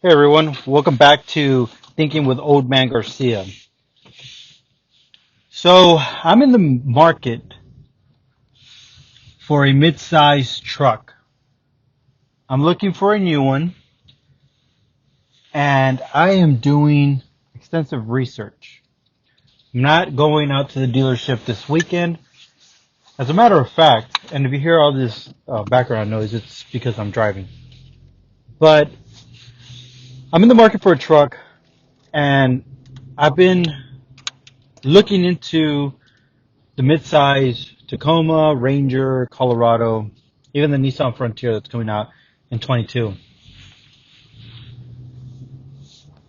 Hey everyone, welcome back to Thinking with Old Man Garcia. So I'm in the market for a mid-sized truck. I'm looking for a new one and I am doing extensive research. I'm not going out to the dealership this weekend. As a matter of fact, and if you hear all this background noise, it's because I'm driving. But I'm in the market for a truck and I've been looking into the midsize Tacoma, Ranger, Colorado, even the Nissan Frontier that's coming out in 22.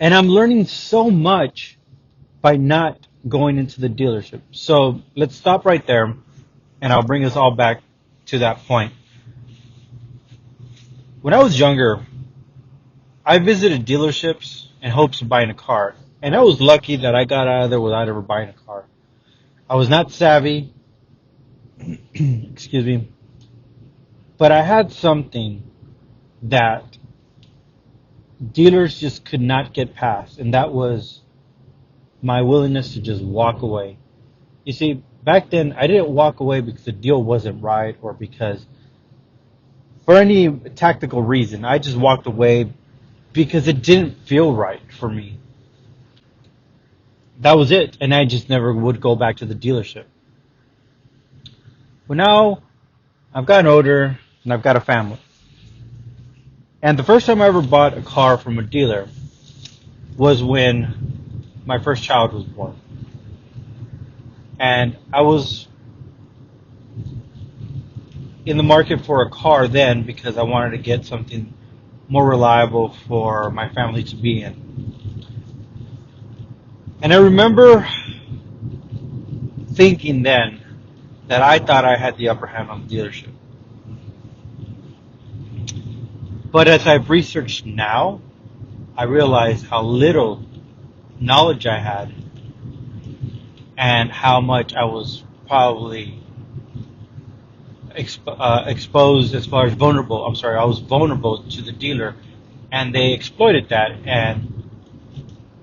And I'm learning so much by not going into the dealership. So let's stop right there and I'll bring us all back to that point. When I was younger, I visited dealerships in hopes of buying a car. And I was lucky that I got out of there without ever buying a car. I was not savvy, excuse me, but I had something that dealers just could not get past, and that was my willingness to just walk away. You see, back then I didn't walk away because the deal wasn't right or because for any tactical reason. I just walked away because it didn't feel right for me. That was it, and I just never would go back to the dealership. Well, now I've gotten older and I've got a family. And the first time I ever bought a car from a dealer was when my first child was born. And I was in the market for a car then because I wanted to get something more reliable for my family to be in. And I remember thinking then that I thought I had the upper hand on the dealership. But as I've researched now, I realize how little knowledge I had and how much I was probably exposed as far as vulnerable. I'm sorry, I was vulnerable to the dealer, and they exploited that, and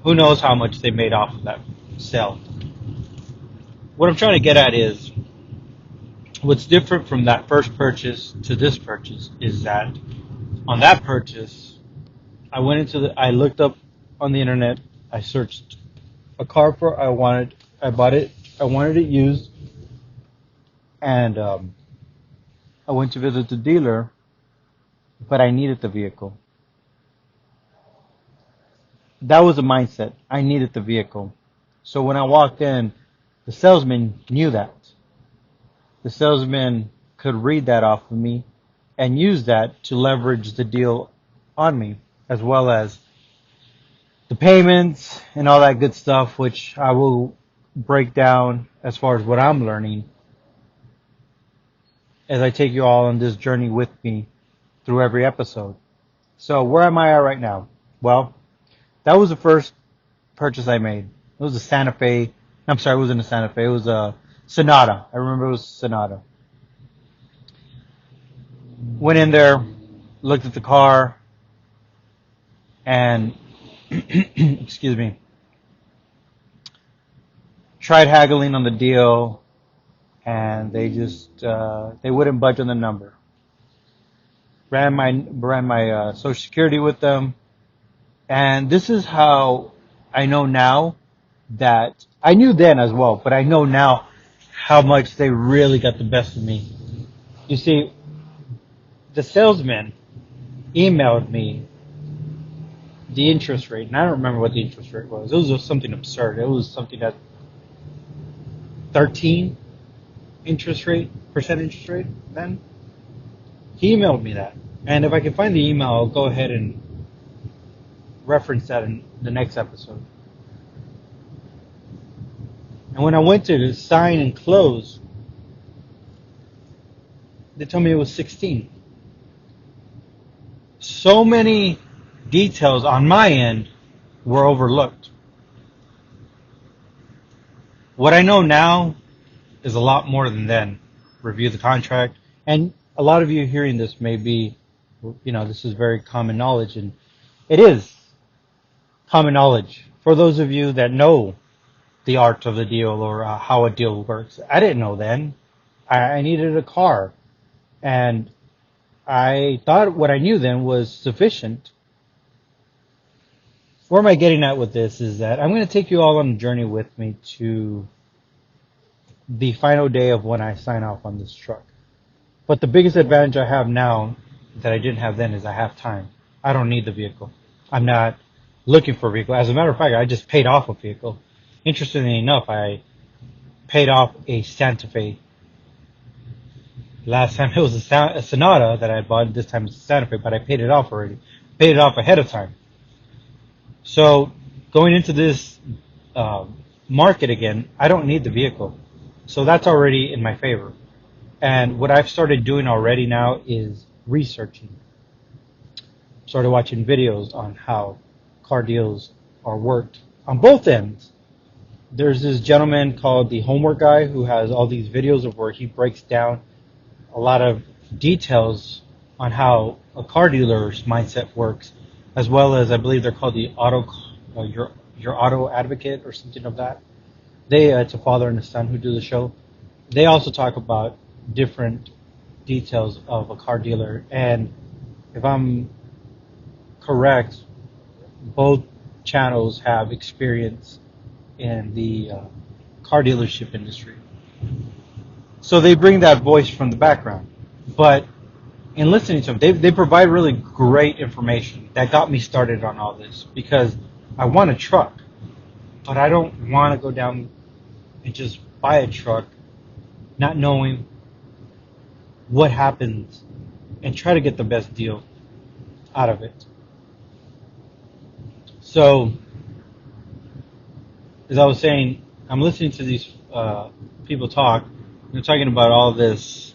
who knows how much they made off of that sale. What I'm trying to get at is what's different from that first purchase to this purchase is that on that purchase, I looked up on the internet, I searched a car for I bought it, I wanted it used, and I went to visit the dealer, but I needed the vehicle. That was a mindset. I needed the vehicle. So when I walked in, the salesman knew that. The salesman could read that off of me and use that to leverage the deal on me, as well as the payments and all that good stuff, which I will break down as far as what I'm learning as I take you all on this journey with me through every episode. So where am I at right now? Well, that was the first purchase I made. It was a Santa Fe. I'm sorry, it wasn't a Santa Fe. It was a Sonata. I remember it was a Sonata. Went in there, looked at the car, and excuse me, tried haggling on the deal, and they just they wouldn't budge on the number. Ran my Social Security with them, and this is how I know now that I knew then as well, but I know now how much they really got the best of me. You see, the salesman emailed me the interest rate, and I don't remember what the interest rate was. It was just something absurd. It was something at 13 percent interest rate then. He emailed me that. And if I can find the email, I'll go ahead and reference that in the next episode. And when I went to sign and close, they told me it was 16. So many details on my end were overlooked. What I know now is a lot more than then. Review the contract. And a lot of you hearing this may be, this is very common knowledge, and it is. common knowledge. For those of you that know the art of the deal or how a deal works, I didn't know then. I needed a car, and I thought what I knew then was sufficient. Where am I getting at with this is that I'm going to take you all on a journey with me to the final day of when I sign off on this truck. But the biggest advantage I have now that I didn't have then is I have time. I don't need the vehicle. I'm not looking for a vehicle. As a matter of fact, I just paid off a vehicle. Interestingly enough, I paid off a Santa Fe. Last time it was a Sonata that I had bought. This time it's a Santa Fe, but I paid it off already. Paid it off ahead of time. So going into this market again, I don't need the vehicle. So that's already in my favor. And what I've started doing already now is researching. Started watching videos on how car deals are worked on both ends. There's this gentleman called the Homework Guy who has all these videos of where he breaks down a lot of details on how a car dealer's mindset works, as well as I believe they're called the your auto advocate or something of that. It's a father and a son who do the show. They also talk about different details of a car dealer, and if I'm correct, both channels have experience in the car dealership industry. So they bring that voice from the background. But in listening to them, they provide really great information that got me started on all this, because I want a truck, but I don't want to go down and just buy a truck not knowing what happens and try to get the best deal out of it. So, as I was saying, I'm listening to these people talk. They're talking about all this,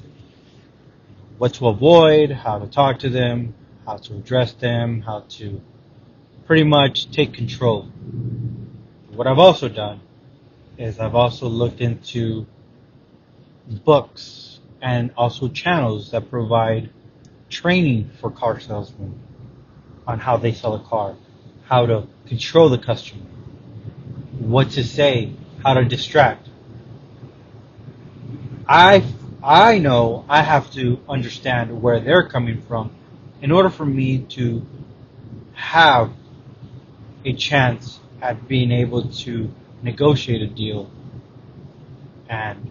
what to avoid, how to talk to them, how to address them, how to pretty much take control. What I've also done is I've also looked into books and also channels that provide training for car salesmen on how they sell a car, how to control the customer, what to say, how to distract. I know I have to understand where they're coming from in order for me to have a chance at being able to negotiate a deal and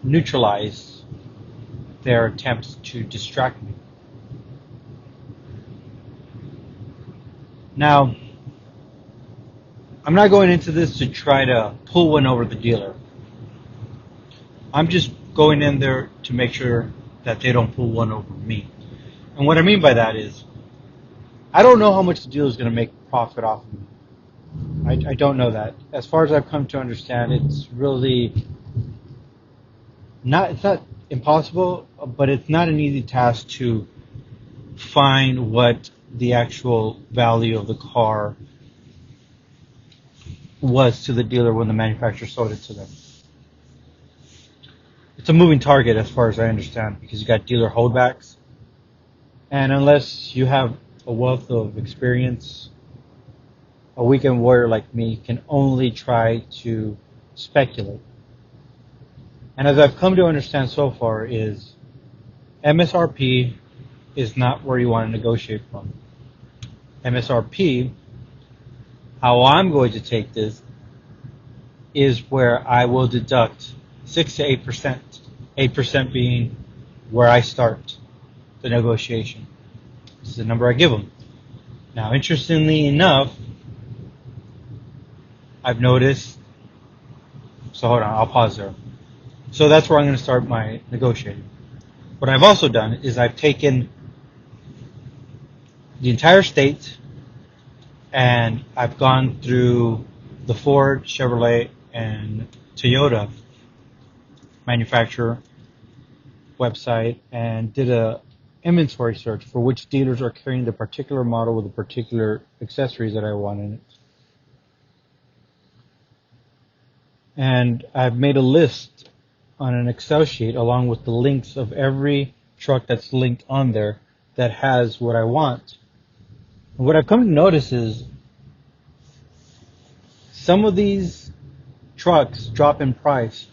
neutralize their attempts to distract me. Now, I'm not going into this to try to pull one over the dealer. I'm just going in there to make sure that they don't pull one over me. And what I mean by that is, I don't know how much the dealer is going to make profit off of me. I don't know that. As far as I've come to understand, it's really it's not impossible, but it's not an easy task to find what the actual value of the car was to the dealer when the manufacturer sold it to them. It's a moving target as far as I understand, because you got dealer holdbacks, and unless you have a wealth of experience, a weekend warrior like me can only try to speculate. And as I've come to understand so far is MSRP is not where you want to negotiate from. MSRP, how I'm going to take this, is where I will deduct 6 to 8%. 8% being where I start the negotiation. This is the number I give them. Now, interestingly enough, I've noticed, so hold on, I'll pause there. So that's where I'm going to start my negotiating. What I've also done is I've taken the entire state and I've gone through the Ford, Chevrolet, and Toyota manufacturer website and did a inventory search for which dealers are carrying the particular model with the particular accessories that I want in it. And I've made a list on an Excel sheet along with the links of every truck that's linked on there that has what I want. And what I've come to notice is some of these trucks drop in price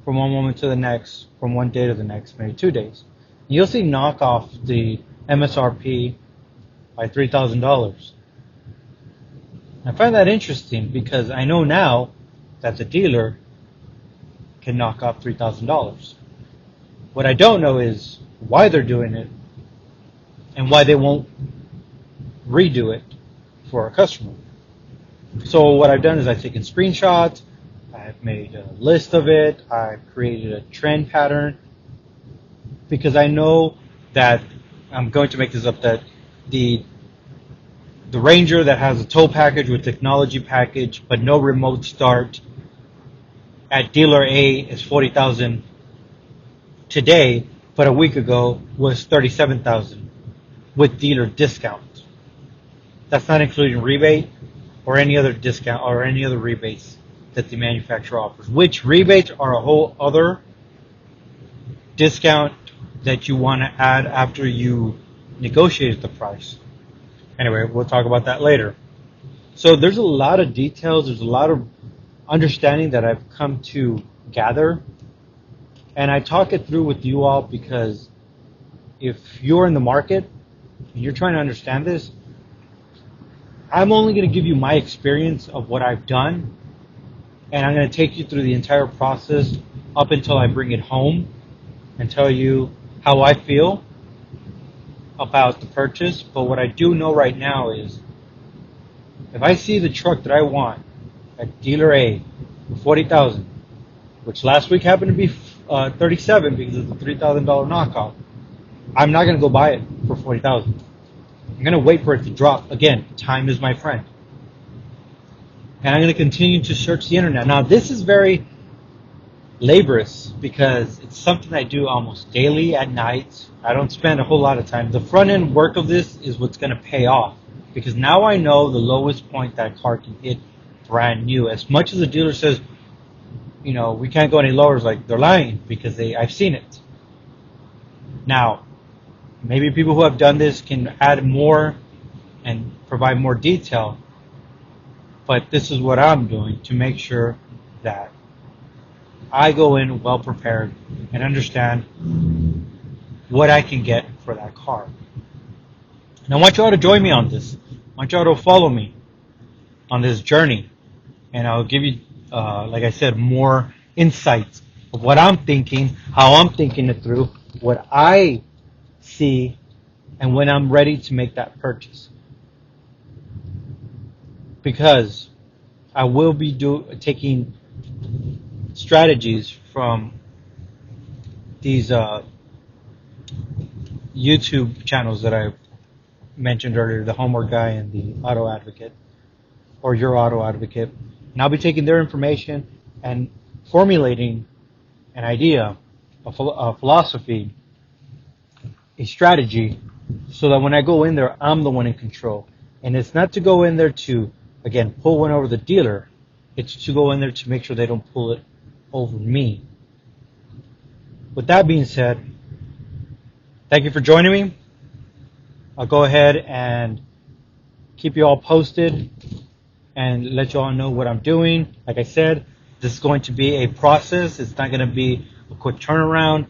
from one moment to the next, from one day to the next, maybe 2 days. You'll see knock off the MSRP by $3,000. I find that interesting because I know now that the dealer can knock off $3,000. What I don't know is why they're doing it and why they won't redo it for a customer. So what I've done is I've taken screenshots, I've made a list of it, I've created a trend pattern, because I know that I'm going to make this up, that the Ranger that has a tow package with technology package but no remote start at dealer A is $40,000 today, but a week ago was $37,000 with dealer discount. That's not including rebate or any other discount or any other rebates that the manufacturer offers, which rebates are a whole other discount that you want to add after you negotiate the price. Anyway, we'll talk about that later. So there's a lot of details, there's a lot of understanding that I've come to gather, and I talk it through with you all because if you're in the market and you're trying to understand this, I'm only going to give you my experience of what I've done, and I'm going to take you through the entire process up until I bring it home and tell you how I feel about the purchase. But what I do know right now is if I see the truck that I want at dealer A for $40,000, which last week happened to be $37,000 because of the $3,000 knockoff, I'm not going to go buy it for $40,000. I'm going to wait for it to drop. Again, time is my friend. And I'm going to continue to search the internet. Now, this is very laborious because it's something I do almost daily at night. I don't spend a whole lot of time. The front end work of this is what's going to pay off because now I know the lowest point that car can hit brand new. As much as the dealer says, we can't go any lower, it's like they're lying because I've seen it. Now, maybe people who have done this can add more and provide more detail, but this is what I'm doing to make sure that I go in well prepared and understand what I can get for that car. And I want you all to join me on this. I want you all to follow me on this journey. And I'll give you, like I said, more insights of what I'm thinking, how I'm thinking it through, what I see, and when I'm ready to make that purchase. Because I will be taking strategies from these YouTube channels that I mentioned earlier, the Homework Guy and the Auto Advocate, or Your Auto Advocate. And I'll be taking their information and formulating an idea, a philosophy, a strategy, so that when I go in there, I'm the one in control. And it's not to go in there to, again, pull one over the dealer. It's to go in there to make sure they don't pull it over me. With that being said, thank you for joining me. I'll go ahead and keep you all posted and let you all know what I'm doing. Like I said, this is going to be a process. It's not going to be a quick turnaround.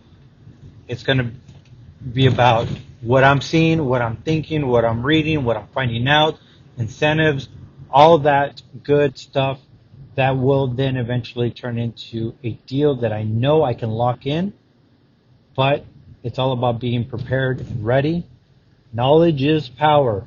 It's going to be about what I'm seeing, what I'm thinking, what I'm reading, what I'm finding out, incentives, all that good stuff that will then eventually turn into a deal that I know I can lock in. But it's all about being prepared and ready. Knowledge is power.